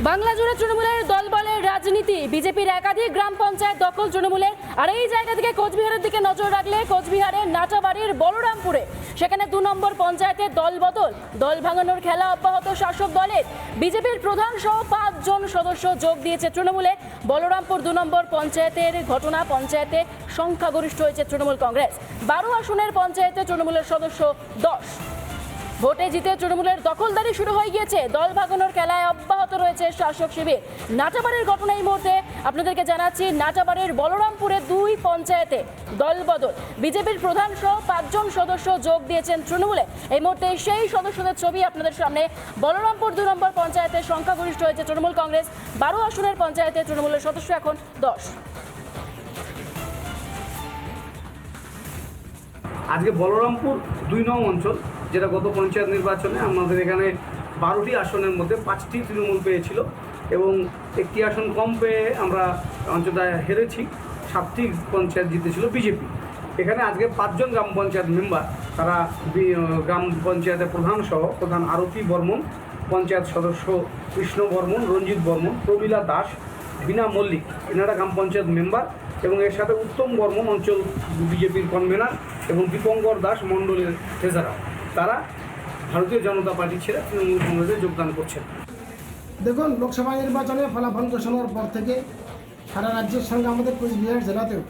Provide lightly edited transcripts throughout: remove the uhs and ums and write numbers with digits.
বাংলা জুড়ে তৃণমূলের দলবলের রাজনীতি, বিজেপির একাধিক গ্রাম পঞ্চায়েত দখল তৃণমূলের। আর এই জায়গা থেকে কোচবিহারের দিকে নজর রাখলে কোচবিহারের নাটাবাড়ির বলরামপুরে সেখানে 2 নম্বর পঞ্চায়েতে দল বদল, দল ভাঙানোর খেলা অব্যাহত শাসক দলের। বিজেপির প্রধান সহ 5 জন সদস্য যোগ দিয়েছে তৃণমূলে। বলরামপুর 2 নম্বর পঞ্চায়েতের ঘটনা, পঞ্চায়েতে সংখ্যাগরিষ্ঠ হয়েছে তৃণমূল কংগ্রেস। 12 আসনের পঞ্চায়েতে তৃণমূলের সদস্য 10। ভোটে জিতে তৃণমূলের দখলদারি শুরু হয়ে গিয়েছে, দল ভাঙানোর খেলায় অব্যাহত রয়েছে শাসক শিবির। নাটাবাড়ির ঘটনা এই মুহূর্তে আপনাদেরকে জানাচ্ছি। নাটাবাড়ির বলরামপুরে 2 পঞ্চায়েতে দল বদল, বিজেপির প্রধান সহ 5 জন সদস্য যোগ দিয়েছেন তৃণমূলে। এই মুহূর্তে সেই সদস্যদের ছবি আপনাদের সামনে। বলরামপুর 2 নম্বর পঞ্চায়েতে সংখ্যাগরিষ্ঠ হয়েছে তৃণমূল কংগ্রেস। 12 আসনের পঞ্চায়েতে তৃণমূলের সদস্য এখন 10। আজকে বলরামপুর 2 নং অঞ্চল, যেটা গত পঞ্চায়েত নির্বাচনে আমাদের এখানে 12টি আসনের মধ্যে 5টি তৃণমূল পেয়েছিল এবং একটি আসন কম পেয়ে আমরা অঞ্চলটা হেরেছি। 7টি পঞ্চায়েত জিতেছিল বিজেপি। এখানে আজকে 5 জন গ্রাম পঞ্চায়েত মেম্বার, তারা গ্রাম পঞ্চায়েতের প্রধান সহ প্রধান আরতি বর্মন, পঞ্চায়েত সদস্য কৃষ্ণ বর্মন, রঞ্জিত বর্মন, প্রমীলা দাস, বিনা মল্লিক, এনারা গ্রাম পঞ্চায়েত মেম্বার এবং এর সাথে উত্তম বর্মন অঞ্চল বিজেপির কনভেনার এবং দীপঙ্কর দাস মণ্ডলের ট্রেজারার। তারা ভারতীয় জনতা পার্টি ছেড়ে তৃণমূল কংগ্রেসে যোগদান করছেন। দেখুন, লোকসভা নির্বাচনে ফলাফল ঘোষণার পর থেকে সারা রাজ্যের সঙ্গে আমাদের কোচবিহার জেলাতেও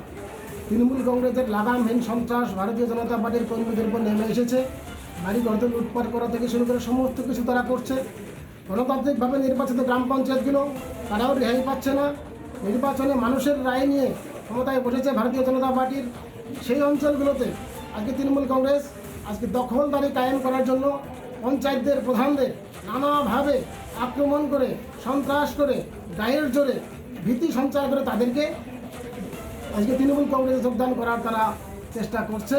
তৃণমূল কংগ্রেসের লাগামহীন সন্ত্রাস ভারতীয় জনতা পার্টির কর্মীদের উপর নেমে এসেছে। বাড়ি ঘরতে লুটপাট করা থেকে শুরু করে সমস্ত কিছু তারা করছে। গণতান্ত্রিকভাবে নির্বাচিত গ্রাম পঞ্চায়েতগুলো তারাও রেহাই পাচ্ছে না। নির্বাচনে মানুষের রায় নিয়ে ক্ষমতায় বসেছে ভারতীয় জনতা পার্টির সেই অঞ্চলগুলোতে আজকে তৃণমূল কংগ্রেস আজকে দখলদারি কায়েম করার জন্য পঞ্চায়েতদের প্রধানদের নানাভাবে আক্রমণ করে, সন্ত্রাস করে, গায়ের জোরে ভীতি সঞ্চার করে তাদেরকে আজকে তৃণমূল কংগ্রেসে যোগদান করার তারা চেষ্টা করছে।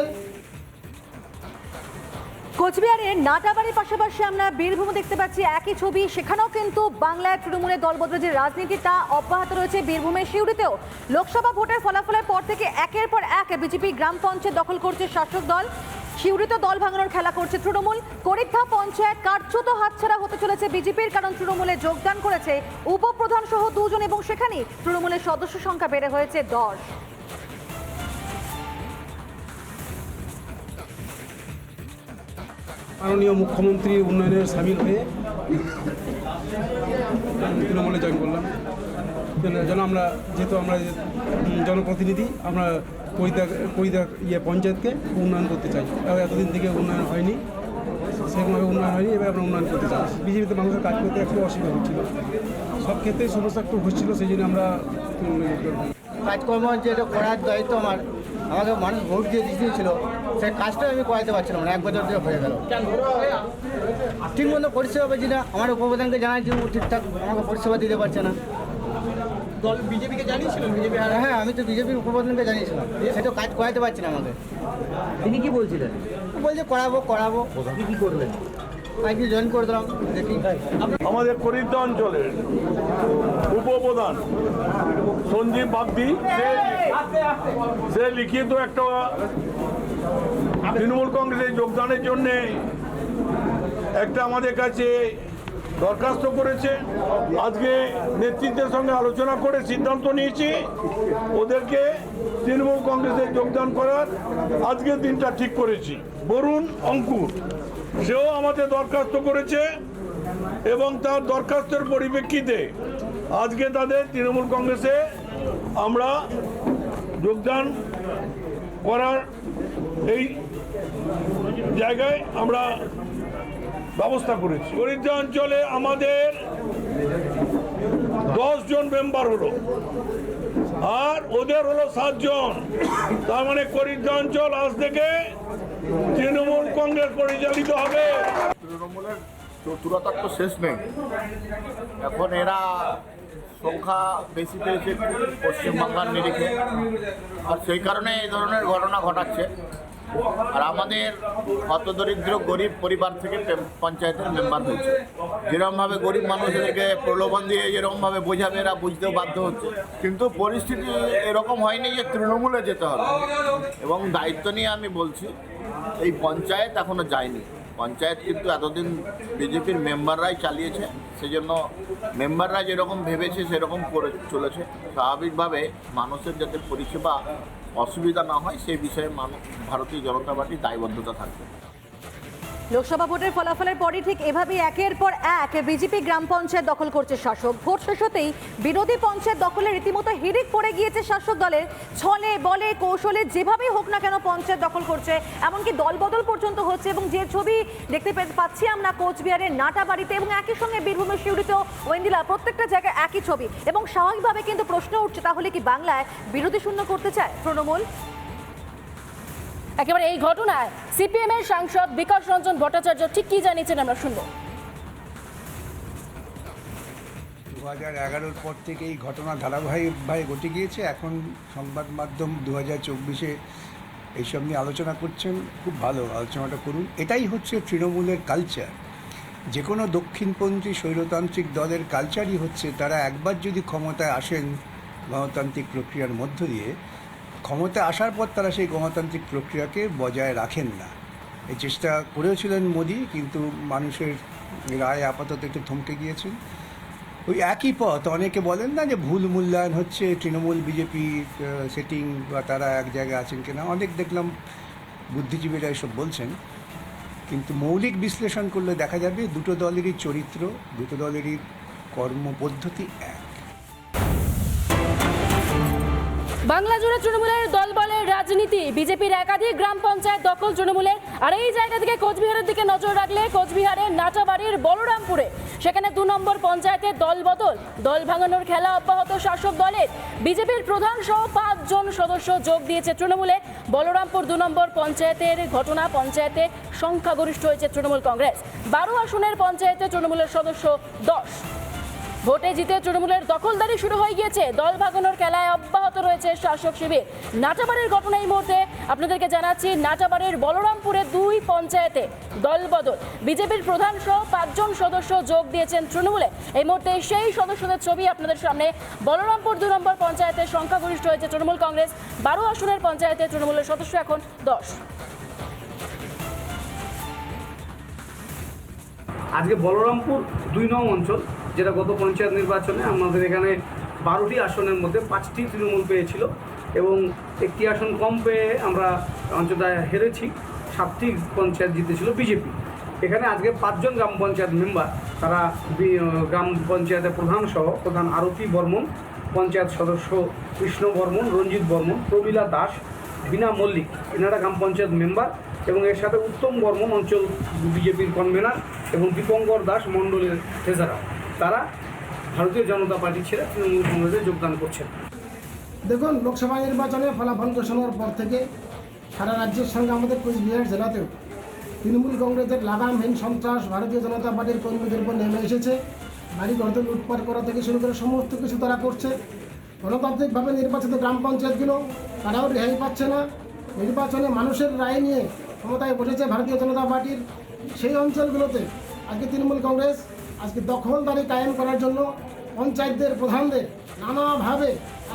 কোচবিহারের নাটাবাড়ির পাশাপাশি আমরা বীরভূমে দেখতে পাচ্ছি একই ছবি। সেখানেও কিন্তু বাংলায় তৃণমূলের দলবদলের যে রাজনীতি তা অব্যাহত রয়েছে। বীরভূমের সিউড়িতেও লোকসভা ভোটের ফলাফলের পর থেকে একের পর এক বিজেপি গ্রাম পঞ্চায়েত দখল করছে শাসক দল। সিউড়িতে দল ভাঙানোর খেলা করছে তৃণমূল। করিদ্ধা পঞ্চায়েত কার্যত হাতছাড়া হতে চলেছে বিজেপির, কারণ তৃণমূলে যোগদান করেছে উপপ্রধান সহ 2 জন এবং সেখানেই তৃণমূলের সদস্য সংখ্যা বেড়ে হয়েছে 10। মাননীয় মুখ্যমন্ত্রী উন্নয়নের সামিল হয়ে তৃণমূলে জয়েন করলাম। যেন আমরা, যেহেতু আমরা জনপ্রতিনিধি, আমরা করিদা পঞ্চায়েতকে উন্নয়ন করতে চাই। এতদিন থেকে উন্নয়ন হয়নি, সেরকমভাবে উন্নয়ন হয়নি, এবার আমরা উন্নয়ন করতে চাই। বিজেপিতে মানুষের কাজ করতে একটু অসুবিধা হচ্ছিল, সব ক্ষেত্রেই সমস্যা একটু হচ্ছিল, সেই জন্য আমরা কাজকর্ম যেটা করার দায়িত্ব আমাকে মানুষ ভোট দিয়ে দিয়েছিল, সেই কাজটাই আমি করাতে পারছিলাম না। 1 বছর ধরে হয়ে গেল, ঠিক মতো পরিষেবা পাচ্ছি না। আমার উপপ্রধানকে জানাচ্ছি, ঠিকঠাক আমাকে পরিষেবা দিতে পারছে না। দল বিজেপিকে জানিয়েছিলেন? বিজেপি? হ্যাঁ, আমি তো বিজেপির উপপ্রধানকে জানিয়েছিলাম, সেটা কাজ করাতে পারছি না আমাকে। তিনি কি বলছিলেন? বলছে করাবো। কি করবেন? আজকে জয়েন করে দিলাম, দেখি। আমাদের করিদ্ধা অঞ্চলের উপপ্রধান সঞ্জীব বাগদি, সে লিখিত একটা তৃণমূল কংগ্রেসে যোগদানের জন্যে একটা আমাদের কাছে দরখাস্ত করেছে। আজকে নেতৃত্বের সঙ্গে আলোচনা করে সিদ্ধান্ত নিয়েছি ওদেরকে তৃণমূল কংগ্রেসে যোগদান করার আজকের দিনটা ঠিক করেছি। বরুণ অঙ্কুর, সেও আমাদের দরখাস্ত করেছে এবং তার দরখাস্তের পরিপ্রেক্ষিতে আজকে তাদের তৃণমূল কংগ্রেসে আমরা যোগদান করার এই জায়গায় আমরা ব্যবস্থা করেছি। করিদ্ধা অঞ্চলে আমাদের 10 জন মেম্বার হলো আর ওদের হলো 7 জন। তার মানে করিদ্ধা অঞ্চল আজ থেকে তৃণমূল কংগ্রেস পরিচালিত হবে। তৃণমূলের চতুরতার তো শেষ নেই। এখন এরা সংখ্যা বেশি পেয়েছে পশ্চিমবাংলার নিরিখে, আর সেই কারণে এই ধরনের ঘটনা ঘটাচ্ছে। আর আমাদের হতদরিদ্র গরিব পরিবার থেকে পঞ্চায়েতের মেম্বার হয়েছে। যেরকমভাবে গরিব মানুষদেরকে প্রলোভন দিয়ে যেরকমভাবে বোঝাবে, এরা বুঝতেও বাধ্য হচ্ছে। কিন্তু পরিস্থিতি এরকম হয়নি যে তৃণমূলে যেতে হবে। এবং দায়িত্ব নিয়ে আমি বলছি, এই পঞ্চায়েত এখনো যায়নি। পঞ্চায়েত কিন্তু এতদিন বিজেপির মেম্বাররাই চালিয়েছে, সেজন্য মেম্বাররা যেরকম ভেবেছে সেরকম করে চলেছে। স্বাভাবিকভাবে মানুষের যাতে পরিষেবা অসুবিধা না হয় সেই বিষয়ে ভারতীয় জনতা পার্টি দায়বদ্ধতা থাকবে। লোকসভা ভোটের ফলাফলের পরই ঠিক এভাবেই একের পর এক বিজেপি গ্রাম পঞ্চায়েত দখল করছে শাসক। ভোট শেষ হতেই বিরোধী পঞ্চায়েত দখলে রীতিমতো হিড়িক পড়ে গিয়েছে শাসক দলের। ছলে বলে কৌশলে যেভাবেই হোক না কেন পঞ্চায়েত দখল করছে, এমনকি দলবদল পর্যন্ত হচ্ছে। এবং যে ছবি দেখতে পাচ্ছি আমরা কোচবিহারের নাটাবাড়িতে এবং একই সঙ্গে বীরভূমের সিউড়িতেও ওয়েন্দিলা, প্রত্যেকটা জায়গায় একই ছবি। এবং স্বাভাবিকভাবে কিন্তু প্রশ্ন উঠছে, তাহলে কি বাংলায় বিরোধী শূন্য করতে চায় তৃণমূল? একেবারে এই ঘটনায় সিপিএম এর সাংসদ বিকাশ রঞ্জন ভট্টাচার্য ঠিক কি জানিয়েছেন আমরা শুনবো। 2011 পর থেকে এই ঘটনা ধারাবাহিকভাবে ঘটে গিয়েছে। এখন সংবাদ মাধ্যম 2024-এ এইসব নিয়ে আলোচনা করছেন, খুব ভালো, আলোচনাটা করুন। এটাই হচ্ছে তৃণমূলের কালচার। যে কোনো দক্ষিণপন্থী স্বৈরতান্ত্রিক দলের কালচারই হচ্ছে তারা একবার যদি ক্ষমতায় আসেন গণতান্ত্রিক প্রক্রিয়ার মধ্য দিয়ে, ক্ষমতায় আসার পর তারা সেই গণতান্ত্রিক প্রক্রিয়াকে বজায় রাখেন না। এই চেষ্টা করেছিলেন মোদি, কিন্তু মানুষের রায় আপাতত একটু থমকে গিয়েছেন। ওই একই পথ, অনেকে বলেন না যে ভুল মূল্যায়ন হচ্ছে, তৃণমূল বিজেপি সেটিং বা তারা এক জায়গায় আছেন কিনা, অনেক দেখলাম বুদ্ধিজীবীরা এসব বলছেন। কিন্তু মৌলিক বিশ্লেষণ করলে দেখা যাবে দুটো দলেরই চরিত্র, দুটো দলেরই কর্মপদ্ধতি এক। বাংলা জুড়ে তৃণমূলের দলবলের রাজনীতি, বিজেপির একাধিক গ্রাম পঞ্চায়েত দখল তৃণমূলের। আর এই জায়গা থেকে কোচবিহারের দিকে নজর রাখলে কোচবিহারের নাটাবাড়ির বলরামপুরে সেখানে 2 নম্বর পঞ্চায়েতে দল বদল, দল ভাঙানোর খেলা অব্যাহত শাসক দলের। বিজেপির প্রধান সহ 5 জন সদস্য যোগ দিয়েছে তৃণমূলে। বলরামপুর 2 নম্বর পঞ্চায়েতের ঘটনা, পঞ্চায়েতে সংখ্যাগরিষ্ঠ হয়েছে তৃণমূল কংগ্রেস। 12 আসনের পঞ্চায়েতে তৃণমূলের সদস্য 10। ভোটে জিতে তৃণমূলের দখলদারি শুরু হয়ে গিয়েছে, দল ভাগানোর খেলায় অব্যাহত রয়েছে শাসক শিবির। নাটাবাড়ির ঘটনা এই মুহূর্তে আপনাদেরকে জানাচ্ছি। নাটাবাড়ির বলরামপুরে 2 পঞ্চায়েতে দল বদল, বিজেপির প্রধান সহ 5 জন সদস্য যোগ দিয়েছেন তৃণমূলে। এই মুহূর্তে সেই সদস্যদের ছবি আপনাদের সামনে। বলরামপুর 2 নম্বর পঞ্চায়েতে সংখ্যাগরিষ্ঠ হয়েছে তৃণমূল কংগ্রেস। 12 আসনের পঞ্চায়েতে তৃণমূলের সদস্য এখন 10। আজকে বলরামপুর 2 নং অঞ্চল, যেটা গত পঞ্চায়েত নির্বাচনে আমাদের এখানে 12টি আসনের মধ্যে 5টি তৃণমূল পেয়েছিল এবং 1টি আসন কম পেয়ে আমরা অঞ্চলটায় হেরেছি। 7টি পঞ্চায়েত জিতেছিল বিজেপি। এখানে আজকে 5 জন গ্রাম পঞ্চায়েত মেম্বার, তারা গ্রাম পঞ্চায়েতের প্রধান সহ প্রধান আরতি বর্মন, পঞ্চায়েত সদস্য কৃষ্ণ বর্মন, রঞ্জিত বর্মন, প্রমীলা দাস, বীণা মল্লিক, এনারা গ্রাম পঞ্চায়েত মেম্বার। এবং এর সাথে উত্তম বর্মন অঞ্চল বিজেপির কনভেনার এবং দীপঙ্কর দাস মণ্ডলের ট্রেজারার। তারা ভারতীয় জনতা পার্টি ছেড়ে তৃণমূল কংগ্রেসে যোগদান করছেন। দেখুন, লোকসভা নির্বাচনে ফলাফল ঘোষণার পর থেকে সারা রাজ্যের সঙ্গে আমাদের কোচবিহার জেলাতেও তৃণমূল কংগ্রেসের লাগামহীন সন্ত্রাস ভারতীয় জনতা পার্টির কর্মীদের উপর নেমে এসেছে। বাড়ি ঘরতে লুটপাট করা থেকে শুরু করে সমস্ত কিছু তারা করছে। গণতান্ত্রিকভাবে নির্বাচিত গ্রাম পঞ্চায়েতগুলো তারাও রেহাই পাচ্ছে না। নির্বাচনে মানুষের রায় নিয়ে ক্ষমতায় বসেছে ভারতীয় জনতা পার্টির সেই অঞ্চলগুলোতে আজকে তৃণমূল কংগ্রেস আজকে দখলদারি কায়েম করার জন্য পঞ্চায়েতদের প্রধানদের নানাভাবে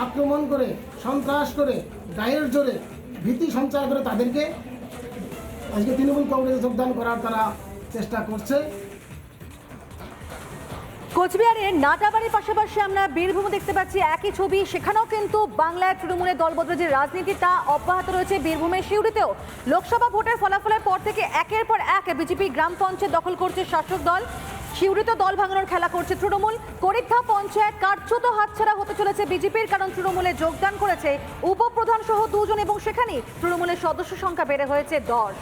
আক্রমণ করে, সন্ত্রাস করে, গায়ের জোরে ভীতি সঞ্চার করে তাদেরকে আজকে তৃণমূল কংগ্রেসে যোগদান করার তারা চেষ্টা করছে। কোচবিহারের নাটাবাড়ির পাশাপাশি আমরা বীরভূম দেখতে পাচ্ছি একই ছবি। সেখানেও কিন্তু বাংলায় তৃণমূলের দলবদল যে রাজনীতি তা অব্যাহত রয়েছে বীরভূমের সিউড়িতেও। লোকসভা ভোটের ফলাফলের পর থেকে একের পর এক বিজেপি গ্রাম পঞ্চায়েত দখল করছে শাসক দল। সিউড়িতে দল ভাঙানোর খেলা করছে তৃণমূল। করিদ্ধা পঞ্চায়েত কার্যত হাতছাড়া হতে চলেছে বিজেপির, কারণ তৃণমূলে যোগদান করেছে উপপ্রধান সহ 2 জন এবং সেখানেই তৃণমূলের সদস্য সংখ্যা বেড়ে হয়েছে 10।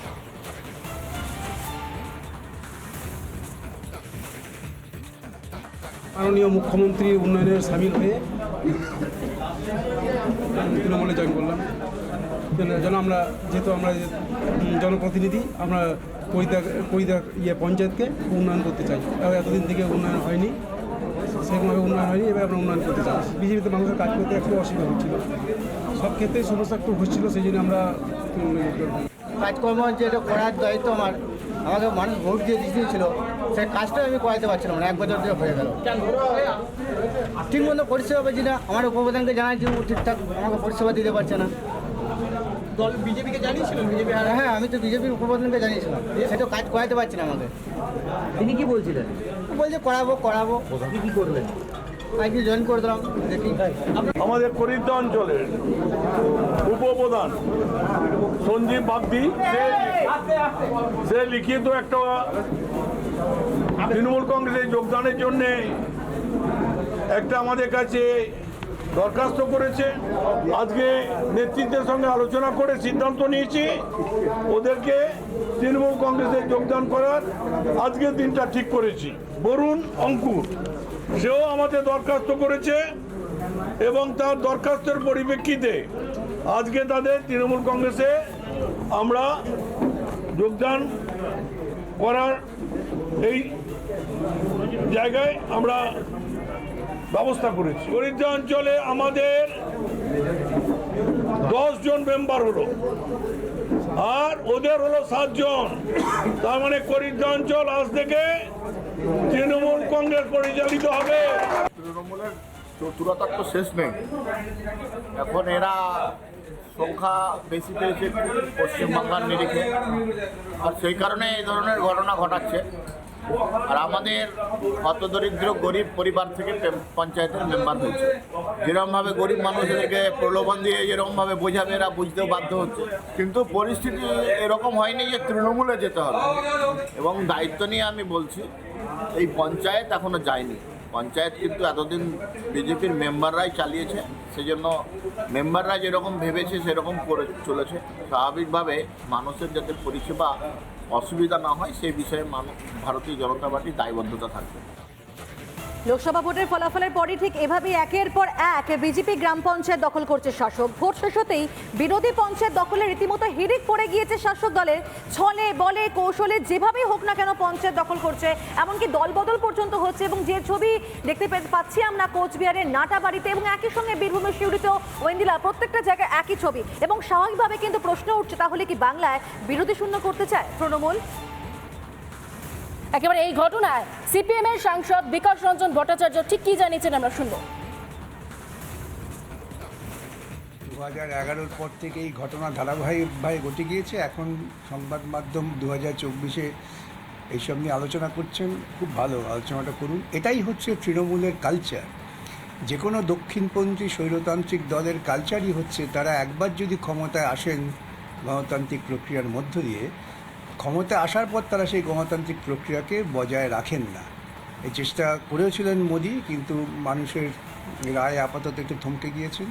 মাননীয় মুখ্যমন্ত্রী উন্নয়নের সামিল হয়ে তৃণমূলে জয়েন করলাম। যেন আমরা, যেহেতু আমরা জনপ্রতিনিধি, আমরা করিদা পঞ্চায়েতকে উন্নয়ন করতে চাই। এতদিন থেকে উন্নয়ন হয়নি, সেরকমভাবে উন্নয়ন হয়নি, এবার আমরা উন্নয়ন করতে চাই। বিজেপিতে মানুষের কাজ করতে একটু অসুবিধা হচ্ছিল, সব ক্ষেত্রেই সমস্যা একটু হচ্ছিল, সেই জন্য আমরা কাজকর্ম যেটা করার দায়িত্ব আমাকে মানুষ ভোট দিয়ে দিয়েছিল, সেই কাজটাই আমি করাতে পারছিলাম না। 1 বছর ধরে হয়ে গেল। ঠিক মতো পরিষেবা পাচ্ছি না। আমার উপপ্রধানকে জানাচ্ছি, ঠিকঠাক আমাকে পরিষেবা দিতে পারছে না। দল বিজেপিকে জানিয়েছিলেন বিজেপি? হ্যাঁ, আমি তো বিজেপির উপপ্রধানকে জানিয়েছিলাম, সেটা কাজ করাতে পারছি না আমাকে। তিনি কি বলছিলেন? বলছে করাবো। আপনি কি করবেন? আজকে জয়েন করে দিলাম, দেখি। আমাদের করিদ্দা অঞ্চলের উপপ্রধান সঞ্জীব বাগদি সে লিখিত একটা তৃণমূল কংগ্রেসে যোগদানের জন্যে একটা আমাদের কাছে দরখাস্ত করেছে। আজকে নেতৃত্বের সঙ্গে আলোচনা করে সিদ্ধান্ত নিয়েছি ওদেরকে তৃণমূল কংগ্রেসে যোগদান করার আজকের দিনটা ঠিক করেছি। বরুণ অঙ্কুর সেও আমাদের দরখাস্ত করেছে এবং তার দরখাস্তের পরিপ্রেক্ষিতে আজকে তাদের তৃণমূল কংগ্রেসে আমরা যোগদান করার এই জায়গায় আমরা ব্যবস্থা করেছি। করিদ্দা অঞ্চলে আমাদের 10 জন মেম্বার হলো আর ওদের হলো 7 জন। তার মানে করিদ্দা অঞ্চল আজ থেকে তৃণমূল কংগ্রেস পরিচালিত হবে। তৃণমূলের চতুরতার তো শেষ নেই। এখন এরা সংখ্যা বেশি পেয়েছে পশ্চিমবাংলার নিরিখে, আর সেই কারণে এই ধরনের ঘটনা ঘটাচ্ছে। আর আমাদের হতদরিদ্র গরিব পরিবার থেকে পঞ্চায়েতের মেম্বার হয়েছে, যেরকমভাবে গরিব মানুষদেরকে প্রলোভন দিয়ে যেরকমভাবে বোঝাবে এরা বুঝতেও বাধ্য হচ্ছে। কিন্তু পরিস্থিতি এরকম হয়নি যে তৃণমূলে যেতে হবে। এবং দায়িত্ব নিয়ে আমি বলছি, এই পঞ্চায়েত এখনো যায়নি। পঞ্চায়েত কিন্তু এতদিন বিজেপির মেম্বাররাই চালিয়েছে, সেজন্য মেম্বাররা যেরকম ভেবেছে সেরকম করে চলেছে। স্বাভাবিকভাবে মানুষের যাতে পরিষেবা অসুবিধা না হয় সেই বিষয়ে ভারতীয় জনতা পার্টির দায়বদ্ধতা থাকবে। লোকসভা ভোটের ফলাফলের পরই ঠিক এভাবেই একের পর এক বিজেপি গ্রাম পঞ্চায়েত দখল করছে শাসক। ভোট শেষ হতেই বিরোধী পঞ্চায়েত দখলে রীতিমতো হিড়িক পড়ে গিয়েছে শাসক দলের। ছলে বলে কৌশলে যেভাবেই হোক না কেন পঞ্চায়েত দখল করছে, এমনকি দলবদল পর্যন্ত হচ্ছে। এবং যে ছবি দেখতে পাচ্ছি আমরা কোচবিহারের নাটাবাড়িতে এবং একই সঙ্গে বীরভূমের সিউড়িতেও ওয়েন্দিলা, প্রত্যেকটা জায়গায় একই ছবি। এবং স্বাভাবিকভাবে কিন্তু প্রশ্ন উঠছে, তাহলে কি বাংলায় বিরোধী শূন্য করতে চায় তৃণমূল? একেবারে এই ঘটনায় সিপিএম এর সাংসদ বিকাশ রঞ্জন ভট্টাচার্য ঠিক কি জানিয়েছেন আমরা শুনবো। 2011 পর থেকে এই ঘটনা ধারাবাহিকভাবে ঘটে গিয়েছে। এখন সংবাদ মাধ্যম 2024 এইসব নিয়ে আলোচনা করছেন, খুব ভালো, আলোচনাটা করুন। এটাই হচ্ছে তৃণমূলের কালচার। যে কোনো দক্ষিণপন্থী স্বৈরতান্ত্রিক দলের কালচারই হচ্ছে তারা একবার যদি ক্ষমতায় আসেন গণতান্ত্রিক প্রক্রিয়ার মধ্য দিয়ে, ক্ষমতায় আসার পর তারা সেই গণতান্ত্রিক প্রক্রিয়াকে বজায় রাখেন না। এই চেষ্টা করেছিলেন মোদি, কিন্তু মানুষের রায় আপাতত একটু থমকে গিয়েছেন।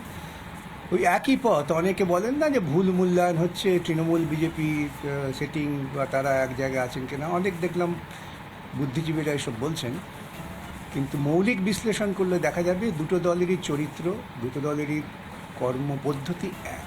ওই একই পথ, অনেকে বলেন না যে ভুল মূল্যায়ন হচ্ছে, তৃণমূল বিজেপি সেটিং বা তারা এক জায়গায় আছেন কিনা, অনেক দেখলাম বুদ্ধিজীবীরা এসব বলছেন। কিন্তু মৌলিক বিশ্লেষণ করলে দেখা যাবে দুটো দলেরই চরিত্র, দুটো দলেরই কর্মপদ্ধতি এক।